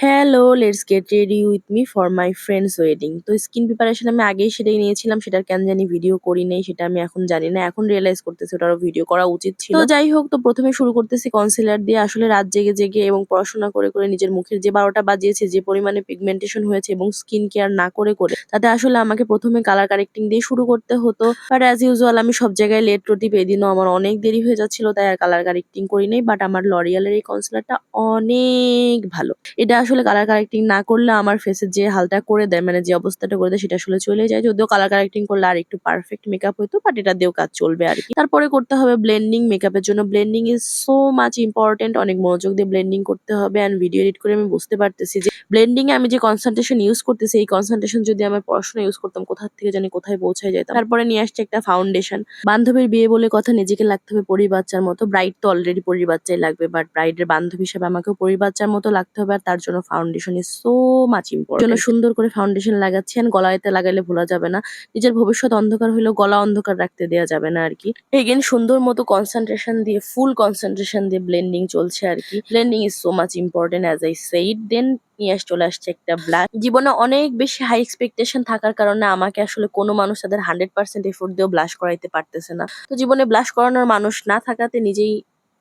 Hello, let's get ready with me for my friends wedding. তো skin preparation আমি আগেই সেটাই নিয়েছিলাম, সেটার কেন জানি ভিডিও করি নাই, সেটা আমি এখন জানি না। এখন রিয়েলাইজ করতেছি ওটারও ভিডিও করা উচিত ছিল। তো যাই হোক, তো প্রথমে শুরু করতেছি কনসিলার দিয়ে। আসলে রাত জেগে জেগে এবং পড়াশোনা করে করে নিজের মুখের যে ১২টা বাজিয়েছে, যে পরিমাণে পিগমেন্টেশন হয়েছে এবং স্কিন কেয়ার না করে করে, তাতে আসলে আমাকে প্রথমে কালার কারেক্টিং দিয়ে শুরু করতে হতো। বাট অ্যাজ ইউজুয়াল আমি সব জায়গায় লেট রটিপ, এদিনও আমার অনেক দেরি হয়ে যাচ্ছিল, তাই আর কালার কারেক্টিং করি নাই। বাট আমার লরিয়ালের এই কনসিলারটা অনেক ভালো। এটা আসলে কালার কারেক্টিং না করলে আমার ফেসের যে হালটা করে দেয়, মানে যে অবস্থাটা করে দেয়, সেটা আসলে চলে যায়। যদিও কালার কারেক্টিং করলে আর একটু পারফেক্ট মেকআপ হইতো, বাট এটা দিয়েও কাজ চলবে আর কি। তারপরে করতে হবে ব্লেন্ডিং। মেকআপের জন্য blending is so much important. অনেক মনোযোগ দিয়ে ব্লেন্ডিং করতে হবে। অ্যান্ড ভিডিও এডিট করে আমি বুঝতে পারতেছি যে ব্লেন্ডিং এ আমি যে কনসেন্ট্রেশন ইউজ করতেছি, এই কনসেন্ট্রেশন যদি আমার পড়াশোনা ইউজ করতাম, কোথা থেকে জানি কোথায় পৌঁছায় যেতাম। তারপরে নিয়ে আসছে একটা ফাউন্ডেশন। বান্ধবীর বিয়ে বলে কথা, নিজেকে লাগতে হবে পরী বাচ্চার মতো। ব্রাইড তো অলরেডি পরী বাচ্চাই লাগবে, বাট ব্রাইডের বান্ধবী হিসেবে আমাকেও পরী বাচ্চার মতো লাগতে হবে। আর তার জন্য foundation is so much important. জন্য সুন্দর করে ফাউন্ডেশন লাগাচ্ছি। আর গলাতে লাগালে ভোলা যাবে না, নিজের ভবিষ্যৎ অন্ধকার হইলেও গলা অন্ধকার রাখতে দেওয়া যাবে না আর কি। এগেন সুন্দর মতো কনসেন্ট্রেশন দিয়ে, ফুল কনসেন্ট্রেশন দিয়ে ব্লেন্ডিং চলছে আর কি। Blending is so much important as I said. Then নিয়ে চলে আসছে একটা ব্লাশ। জীবনে অনেক বেশি হাই এক্সপেকটেশন থাকার কারণে আমাকে আসলে কোনো মানুষ তাদের 100% এফোর্ট দিয়েও ব্লাশ করাইতে পারতেছে না। তো জীবনে ব্লাশ করানোর মানুষ না থাকাতে নিজেই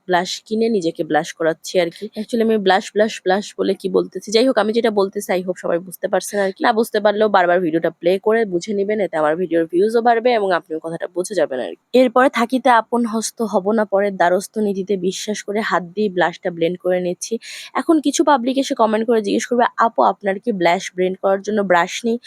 ব্লাশ কিনে নিজেকে ব্লাশ করাচ্ছি আর কি। অ্যাকচুয়ালি আমি ব্লাশ ব্লাশ ব্লাশ বলে কি বলতেছি, যাই হোক, আমি যেটা বলতেছি আই হোপ সবাই বুঝতে পারছেন আর কি। না বুঝতে পারলেও বারবার ভিডিওটা প্লে করে বুঝে নিবেন, এতে আমার ভিডিওর ভিউজও বাড়বে এবং আপনিও কথাটা বুঝে যাবেন আর কি। এরপরে থাকিতে আপন হস্ত, হব না পরের দ্বারস্থ নীতিতে বিশ্বাস করে হাত দিয়ে ব্লাশটা ব্লেন্ড করে নিচ্ছি। এখন কিছু পাবলিক এসে কমেন্ট করে জিজ্ঞেস করবে, আপু আপনার কি ব্লাশ ব্লেন্ড করার জন্য ব্রাশ নেই?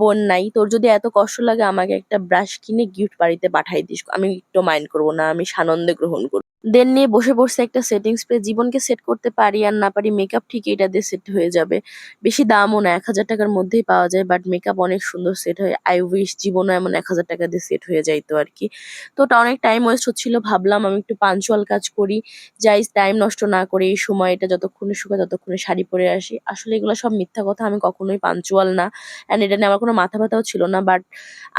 বোন নাই, তোর যদি এত কষ্ট লাগে আমাকে একটা ব্রাশ কিনে গিফট বাড়িতে পাঠাই দিস, আমি একটু মাইন্ড করবো না, আমি সানন্দে গ্রহণ করবো। দেন নিয়ে বসে পড়ছে একটা সেটিং স্প্রে। জীবনকে সেট করতে পারি আর না পারি, মেকআপ ঠিক এটা দিয়ে সেট হয়ে যাবে। বেশি দামও না, ১,০০০ টাকার মধ্যেই পাওয়া যায়, বাট মেকআপ অনেক সুন্দর সেট হয়। আই উইশ জীবনও এমন ১,০০০ টাকা দিয়ে সেট হয়ে যাইতো আর কি। তো ওটা অনেক টাইম ওয়েস্ট হচ্ছিল, ভাবলাম আমি একটু পাঞ্চুয়াল কাজ করি, যাই টাইম নষ্ট না করে এই সময়টা যতক্ষণে শুকায় ততক্ষণে শাড়ি পরে আসি। আসলে এগুলো সব মিথ্যা কথা, আমি কখনোই পাঞ্চুয়াল না। অ্যান্ড এটা নিয়ে আমার কোনো মাথা ব্যথাও ছিল না। বাট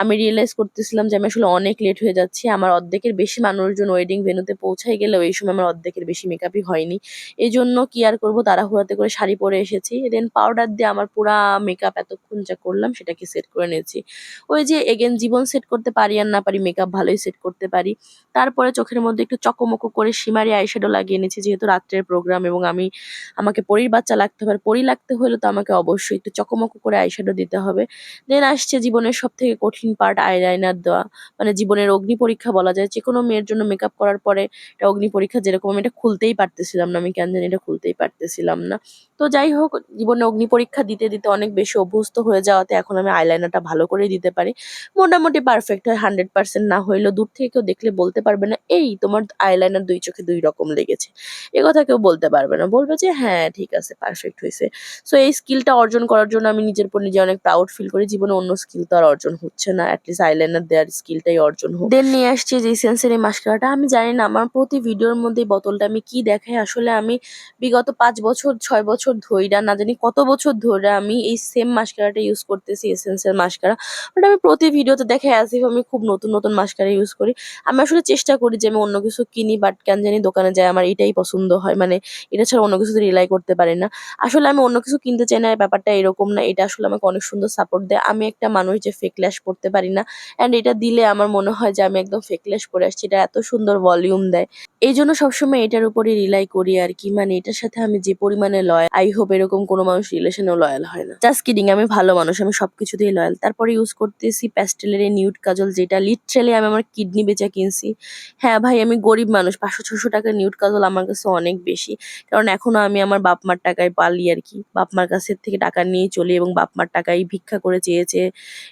আমি রিয়েলাইজ করতেছিলাম যে আমি আসলে অনেক লেট হয়ে যাচ্ছি। আমার অর্ধেকের বেশি মানুষজন ওয়েডিং ভেন্যুতে পৌঁছায় গেলেও এই সময় আমার অর্ধেকের বেশি মেকআপই হয়নি। এই জন্য কি আর করবো, তাড়াহুড়াতে করে শাড়ি পরে এসেছি। দেন পাউডার দিয়ে আমার পুরা মেকআপ এতক্ষণ যা করলাম সেটাকে সেট করে নিয়েছি। ওই যে এগেন, জীবন সেট করতে পারি আর না পারি, মেকআপ ভালোই সেট করতে পারি। তারপরে চোখের মধ্যে একটু চকমকো করে শিমারি আইশ্যাডো লাগিয়ে নিয়েছি, যেহেতু রাত্রের প্রোগ্রাম এবং আমাকে পরীর বাচ্চা লাগতে হবে। আর পরী লাগতে হলে তো আমাকে অবশ্যই একটু চকমকো করে আইশ্যাডো দিতে হবে। দেন আসছে জীবনের সবথেকে কঠিন পার্ট, আইলাইনার দেওয়া। মানে জীবনের অগ্নি পরীক্ষা বলা যায়। যেকোনো মেয়ের জন্য মেকআপ করার পরে এটা অগ্নি পরীক্ষা, যেরকম আমি এটা খুলতেই পারতেছিলাম না, আমি কেন জানি এটা খুলতেই পারতেছিলাম না। তো যাই হোক, জীবনে অগ্নি পরীক্ষা দিতে দিতে অনেক বেশি অভ্যস্ত হয়ে যাওয়াতে এখন আমি আইলাইনারটা ভালো করেই দিতে পারি। মোটামুটি পারফেক্ট হয়, 100% না হইলেও দূর থেকে কেউ দেখলে বলতে পারবে না, এই তোমার আইলাইনার ২ চোখে ২ রকম লেগেছে। এ কথা কেউ বলতে পারবে না, বলবে যে হ্যাঁ ঠিক আছে, পারফেক্ট হয়েছে। সো এই স্কিলটা অর্জন করার জন্য আমি নিজের উপর নিজে অনেক প্রাউড ফিল করি। জীবনে অন্য স্কিল তো আর অর্জন হচ্ছে না, অ্যাটলিস্ট আইলাইনার দেওয়ার স্কিলটাই অর্জন হোক। দেন নিয়ে আসছি যে এসেন্সের এই মাস্কারাটা। আমি জানি না আমার প্রতি ভিডিওর মধ্যে এই বোতলটা আমি কি দেখাই। আসলে আমি বিগত ৫ বছর ৬ বছর ধইরা, না জানি কত বছর ধরে আমি এই সেম মাস্কারাটা ইউজ করতেছি, এসেন্সের মাস্কারা। বাট আমি প্রতি ভিডিওতে দেখে অ্যাজ ইফ আমি খুব নতুন নতুন মাস্কারা ইউজ করি। আমি আসলে চেষ্টা করি যে আমি অন্য কিছু কিনি, বাট কেন জানি দোকানে যাই আমার এটাই পছন্দ হয়, মানে এটা ছাড়া অন্য কিছুতে রিলাই করতে পারি না। আসলে আমি অন্য কিছু কিনতে চাই না, ব্যাপারটা এরকম না। এটা আসলে আমাকে অনেক সুন্দর সাপোর্ট দেয়। আমি একটা মানুষ যে ফেক ল্যাশ পড়তে পারি না, অ্যান্ড এটা দিলে আমার মনে হয় যে আমি একদম ফেক ল্যাশ পরে আসছি। এটা এত সুন্দর ভলিউম দেয়, এই জন্য সবসময় এটার উপরই রিলাই করি আর কি। মানে এটার সাথে আমি যে পরিমাণে লয়াল, আই হোপ এরকম কোনো মানুষ রিলেশনেও লয়াল হয় না। জাস্ট কিডিং, আমি ভালো মানুষ, আমি সবকিছুতেই লয়াল। তারপরে ইউজ করতেছি প্যাস্টেলের এই নিউড কাজল, যেটা লিটারালি আমি আমার কিডনি বেচা কিনছি। হ্যাঁ ভাই, আমি গরিব মানুষ, ৫০০-৬০০ টাকার নিউড কাজল আমার কাছে অনেক বেশি। কারণ এখনো আমি আমার বাপ মার টাকায় পালি আর কি। বাপ মার কাছ থেকে টাকা নিয়ে চলি এবং বাপ মার টাকাই ভিক্ষা করে চেয়েছে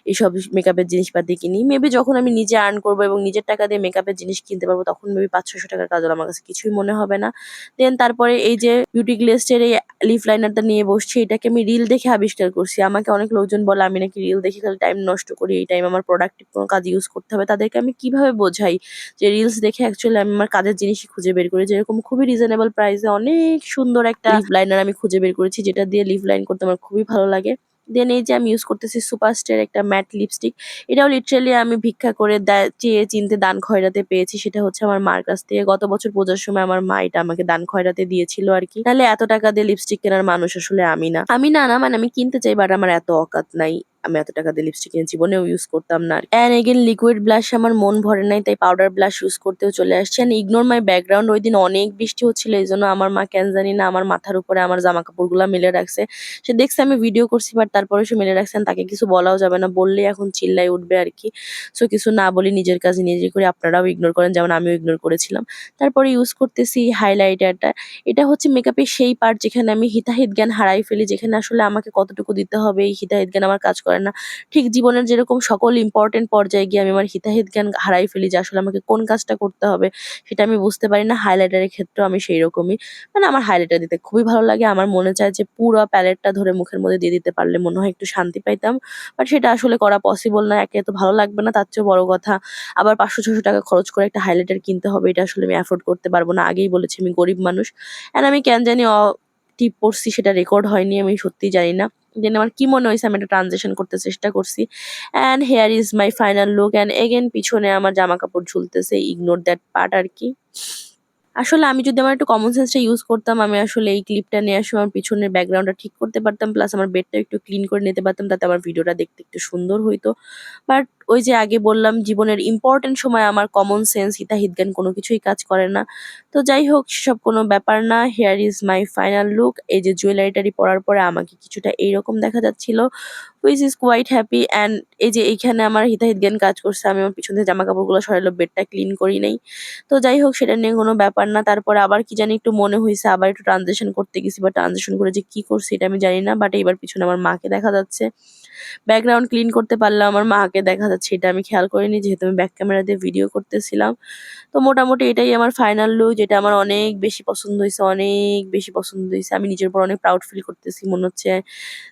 এইসব মেকআপের জিনিসপাতি কিনি। মেবি যখন আমি নিজে আর্ন করবো এবং নিজের টাকা দিয়ে মেকআপের জিনিস কিনতে পারবো, তখন মেবি ৫০০-৬০০ টাকার কাজল আমার কাছে কিছুই মনে হবে না। দেন তারপরে এই যে বিউটি গ্লেস্টের এই লিপ লাইনারটা নিয়ে বসছি, এটাকে আমি রিল দেখে আবিষ্কার করছি। আমাকে অনেক লোকজন বলে আমি নাকি রিল দেখে খালি টাইম নষ্ট করি, এই টাইম আমার প্রোডাক্টিভ কোনো কাজ ইউজ করতে হবে। তাদেরকে আমি কিভাবে বোঝাই যে রিলস দেখে অ্যাকচুয়ালি আমি আমার কাজের জিনিসই খুঁজে বের করি। যেরকম খুবই রিজনেবল প্রাইসে অনেক সুন্দর একটা লিপ লাইনার আমি খুঁজে বের করেছি, যেটা দিয়ে লিপ লাইন করতে আমার খুবই ভালো লাগে। দেন এই যে আমি ইউজ করতেছি সুপারস্টার একটা ম্যাট লিপস্টিক। এটাও লিটারালি আমি ভিক্ষা করে চেয়ে চিনতে দান খয়রাতে পেয়েছি। সেটা হচ্ছে আমার মার কাছ থেকে। গত বছর পূজার সময় আমার মা এটা আমাকে দান খয়রাতে দিয়েছিল আরকি। নাহলে এত টাকা দিয়ে লিপস্টিক কেনার মানুষ আসলে আমি না। আমি না মানে আমি কিনতে চাই বাট আমার এত অকাত নাই। আমি এত টাকা দিয়ে লিপস্টিক কিনে জীবনেও ইউজ করতাম না। অ্যান্ড এগেইন লিকুইড ব্লাশ আমার মন ভরে নাই, তাই পাউডার ব্লাশ ইউজ করতেও চলে আসছি। অ্যান্ড ইগনোর মাই ব্যাকগ্রাউন্ড, ওইদিন অনেক বৃষ্টি হচ্ছিল, এইজন্য আমার মা কেন জানি না আমার মাথার উপরে আমার জামা কাপড়গুলা মেলে রাখছে। সে দেখছে আমি ভিডিও করছি বাট তারপরে সে মেলে রাখছেন, তাকে কিছু বলাও যাবে না, বললেই এখন চিল্লায় উঠবে আর কি। সো কিছু না বলি, নিজের কাজ নিজে করি, আপনারাও ইগনোর করেন যেমন আমিও ইগনোর করেছিলাম। তারপরে ইউজ করতেছি হাইলাইটারটা। এটা হচ্ছে মেকআপের সেই পার্ট যেখানে আমি হিতাহিত জ্ঞান হারাই ফেলি, যেখানে আসলে আমাকে কতটুকু দিতে হবে এই হিতাহিত জ্ঞান আমার কাজ করে না। ঠিক জীবনের যেরকম সকল ইম্পর্টেন্ট পর্যায়ে গিয়ে আমি আমার হিতাহিত জ্ঞান হারাই ফেলি যে আসলে আমাকে কোন কাজটা করতে হবে সেটা আমি বুঝতে পারি না। হাইলাইটারের ক্ষেত্রেও আমি সেই রকমই। মানে আমার হাইলাইটার দিতে খুবই ভালো লাগে। আমার মনে চায় যে পুরো প্যালেটটা ধরে মুখের মধ্যে দিয়ে দিতে পারলে মনে হয় একটু শান্তি পাইতাম। বাট সেটা আসলে করা পসিবল না। একে তো ভালো লাগবে না, তার চেয়েও বড় কথা আবার ৫০০-৬০০ টাকা খরচ করে একটা হাইলাইটার কিনতে হবে। এটা আসলে আমি এফোর্ড করতে পারব না। আগেই বলেছি আমি গরিব মানুষ। অ্যান্ড আমি কেন জানি টিপ পড়ছি, সেটা রেকর্ড হয়নি, আমি সত্যিই জানি না। দেন আমার কি মনে হইছে আমি একটা ট্রানজিশন করতে চেষ্টা করছি। And hair is my final look. And again পিছনে আমার জামাকাপড় ঝুলতেছে। ইগনোর দ্যাট পার্ট আরকি। আসলে আমি যদি আমার একটু কমন সেন্সটা ইউজ করতাম, আমি আসলে এই ক্লিপটা নেওয়ার সময় আমার পিছনের ব্যাকগ্রাউন্ডটা ঠিক করতে পারতাম। প্লাস আমার বেডটা একটু ক্লিন করে নিতে পারতাম। তাতে আমার ভিডিওটা দেখতে একটু সুন্দর হইতো। বাট ওই যে আগে বললাম জীবনের ইম্পোর্টেন্ট সময় আমার কমন সেন্স, হিতাহিত জ্ঞান কোনো কিছুই কাজ করে না। তো যাই হোক সেসব কোনো ব্যাপার না। Hair is my final look. এই যে জুয়েলারি পরার পরে আমাকে কিছুটা এইরকম দেখা যাচ্ছিল। Which is quite happy. And এই যে এইখানে আমার হিতাহিত জ্ঞান কাজ করছে। আমি আমার পিছন থেকে জামাকাপড়গুলো সরাইলো, বেডটা ক্লিন করি নাই। তো যাই হোক সেটা নিয়ে কোনো ব্যাপার না। তারপরে আবার কি জানি একটু মনে হইছে, আবার একটু ট্রানজিশন করতে গেছি, বা ট্রানজিশন করে যে কি করছি এটা আমি জানি না। বাট এইবার পিছনে আমার মাকে দেখা যাচ্ছে। ব্যাকগ্রাউন্ড ক্লিন করতে পারলেও আমার মাকে দেখা যাচ্ছে, এটা আমি খেয়াল করিনি যেহেতু আমি ব্যাক ক্যামেরা দিয়ে ভিডিও করতেছিলাম। তো মোটামুটি এটাই আমার ফাইনাল লুক, যেটা আমার অনেক বেশি পছন্দ হইছে, অনেক বেশি পছন্দ হইছে। আমি নিজের উপর অনেক প্রাউড ফিল করতেছি। মনে হচ্ছে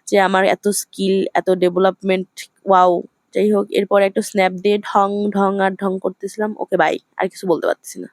যে আমার এত স্কিল, এত ডেভেলপমেন্ট, ওয়াও! যাই হোক এরপরে একটা স্ন্যাপ দিয়ে ঢং, ঢং আর ঢং করতেছিলাম। Okay bye. আর কিছু বলতে পারতেছি না।